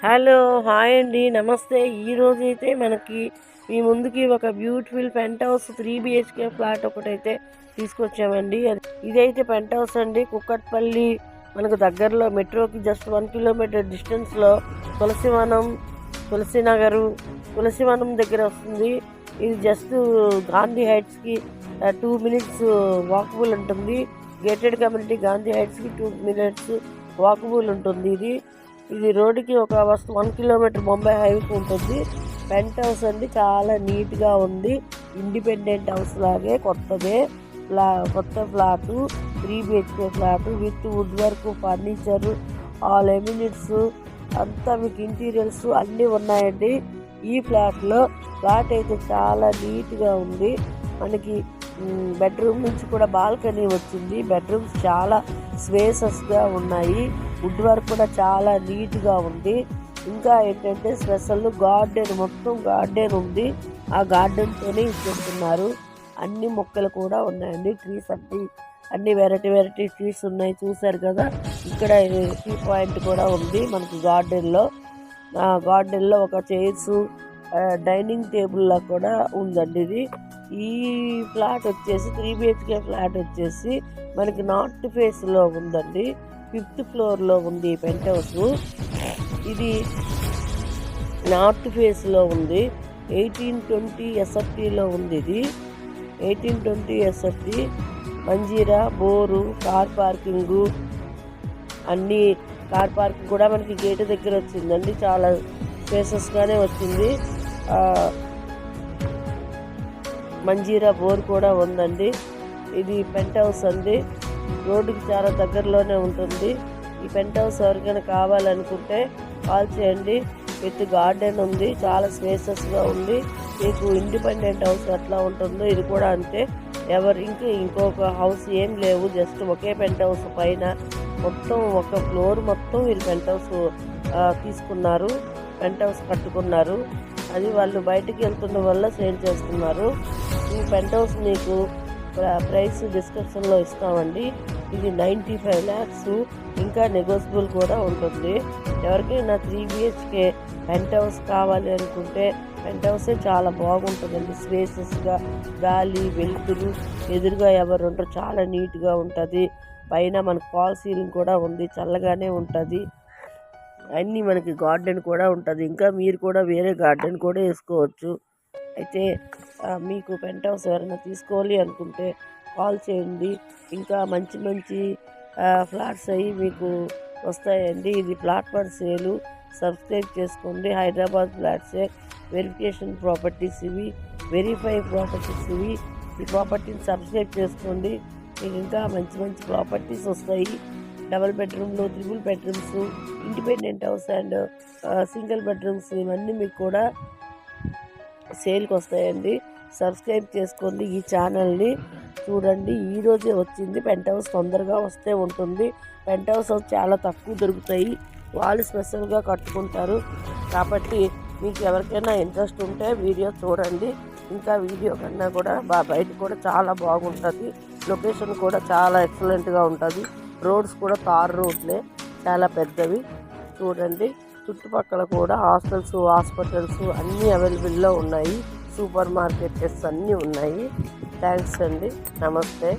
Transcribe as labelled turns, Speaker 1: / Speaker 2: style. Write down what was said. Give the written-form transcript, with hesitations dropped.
Speaker 1: Hello, hi అండి, నమస్తే. ఈరోజు అయితే మనకి మీ ముందుకి ఒక beautiful penthouse 3 BHK flat ఒకటైతే తీసుకొచ్చామండి. ఇదైతే పెంట్ హౌస్ అండి. కుక్కట్పల్లి మనకు దగ్గరలో మెట్రోకి జస్ట్ 1 కిలోమీటర్ డిస్టెన్స్లో తులసివనం దగ్గర వస్తుంది. ఇది జస్ట్ గాంధీ హైట్స్కి 2 minutes వాకబుల్ ఉంటుంది. గేటెడ్ కమ్యూనిటీ గాంధీ హైట్స్కి 2 minutes వాకబుల్ ఉంటుంది. ఇది రోడ్డుకి ఒక 1 కిలోమీటర్ ముంబై హైవేకి ఉంటుంది. పెంట్ హౌస్ అండి, చాలా నీట్గా ఉంది. ఇండిపెండెంట్ హౌస్ లాగే కొత్త flat 3 BHK flat with wood work, furniture, all amenities అంతా మీకు ఇంటీరియర్స్ అన్నీ ఉన్నాయండి. ఈ ఫ్లాట్ అయితే చాలా నీట్గా ఉంది. మనకి బెడ్రూమ్ నుంచి కూడా బాల్కనీ వచ్చింది. బెడ్రూమ్స్ చాలా స్పేసెస్గా ఉన్నాయి. వుడ్ వర్క్ కూడా చాలా నీట్గా ఉంది. ఇంకా ఏంటంటే స్పెషల్ మొత్తం గార్డెన్ ఉంది. ఆ గార్డెన్తోనే ఇచ్చేస్తున్నారు. అన్ని మొక్కలు కూడా ఉన్నాయండి. ట్రీస్ అన్ని వెరైటీ ట్రీస్ ఉన్నాయి. చూసారు కదా, ఇక్కడ టీ పాయింట్ కూడా ఉంది మనకి గార్డెన్లో ఒక చైర్స్, డైనింగ్ టేబుల్ లా కూడా ఉందండి. ఈ ఫ్లాట్ వచ్చేసి 3 BHK ఫ్లాట్ వచ్చేసి మనకి నార్త్ ఫేస్లో ఉందండి. 5th ఫ్లోర్లో ఉంది ఈ పెంట్ హౌస్. ఇది నార్త్ ఫేస్లో ఉంది. 1820 SFTలో ఉంది. ఇది 1820 SFT. Manjira, bore, car parking కూడా మనకి గేటు దగ్గర వచ్చిందండి. చాలా స్పేసెస్గానే వచ్చింది. మంజీరా బోర్ కూడా ఉందండి. ఇది పెంట్ హౌస్ అండి. రోడ్డుకి చాలా దగ్గరలోనే ఉంటుంది. ఈ పెంట్ హౌస్ ఎవరికైనా కావాలనుకుంటే కాల్ చేయండి. విత్ గార్డెన్ ఉంది, చాలా స్పేసెస్గా ఉంది. మీకు ఇండిపెండెంట్ హౌస్ ఎట్లా ఉంటుందో ఇది కూడా అంతే. ఇంకొక హౌస్ ఏం లేవు, జస్ట్ ఒకే పెంట్ హౌస్ పైన మొత్తం ఒక ఫ్లోర్ మొత్తం వీళ్ళు పెంట్ హౌస్ తీసుకున్నారు, పెంట్ హౌస్ కట్టుకున్నారు. అది వాళ్ళు బయటికి వెళ్తున్న వల్ల సేల్ చేస్తున్నారు. ఈ పెంట్ హౌస్ మీకు ప్రైస్ డిస్క్రిప్షన్లో ఇస్తామండి. ఇది 95 lakhs, ఇంకా నెగోషియబుల్ కూడా ఉంటుంది. ఎవరికైనా 3 BHK పెంట్ హౌస్ కావాలి అనుకుంటే పెంట్ హౌసే చాలా బాగుంటుందండి. స్పేసెస్గా, గాలి, వెలుతురు, ఎదురుగా ఎవరు ఉంటారు, చాలా నీట్గా ఉంటుంది. పైన మనకు ఫాల్ సీలింగ్ కూడా ఉంది, చల్లగానే ఉంటుంది. అన్నీ మనకి గార్డెన్ కూడా ఉంటుంది. ఇంకా మీరు కూడా వేరే గార్డెన్ కూడా వేసుకోవచ్చు. అయితే మీకు పెంట్ హౌస్ ఎవరైనా తీసుకోవాలి అనుకుంటే కాల్ చేయండి. ఇంకా మంచి ఫ్లాట్స్ అయ్యి మీకు వస్తాయండి. ఇది ఫ్లాట్ ఫర్ సేలు. సబ్స్క్రైబ్ చేసుకోండి. హైదరాబాద్ ఫ్లాట్సే, వెరిఫికేషన్ ప్రాపర్టీస్ ఇవి, వెరిఫై ప్రాపర్టీస్ ఇవి. ఈ ప్రాపర్టీని సబ్స్క్రైబ్ చేసుకోండి. మీకు ఇంకా మంచి ప్రాపర్టీస్ వస్తాయి. డబుల్ బెడ్రూమ్లు, 3 bedrooms, independent house and single bedrooms ఇవన్నీ మీకు కూడా సేల్కి వస్తాయండి. సబ్స్క్రైబ్ చేసుకోండి. ఈ ఛానల్ని చూడండి. ఈరోజే వచ్చింది. పెంట్ హౌస్ తొందరగా వస్తే ఉంటుంది. పెంట్ హౌస్ చాలా తక్కువ దొరుకుతాయి. వాళ్ళు స్పెషల్గా కట్టుకుంటారు. కాబట్టి మీకు ఎవరికైనా ఇంట్రెస్ట్ ఉంటే వీడియో చూడండి. ఇంకా వీడియో కన్నా కూడా బయట కూడా చాలా బాగుంటుంది. లొకేషన్ కూడా చాలా ఎక్సలెంట్గా ఉంటుంది. రోడ్స్ కూడా తార్ రోడ్లే, చాలా పెద్దవి. చూడండి, చుట్టుపక్కల కూడా హాస్పిటల్స్ అన్నీ అవైలబుల్లో ఉన్నాయి. సూపర్ మార్కెట్స్ అన్నీ ఉన్నాయి. థ్యాంక్స్ అండి, నమస్తే.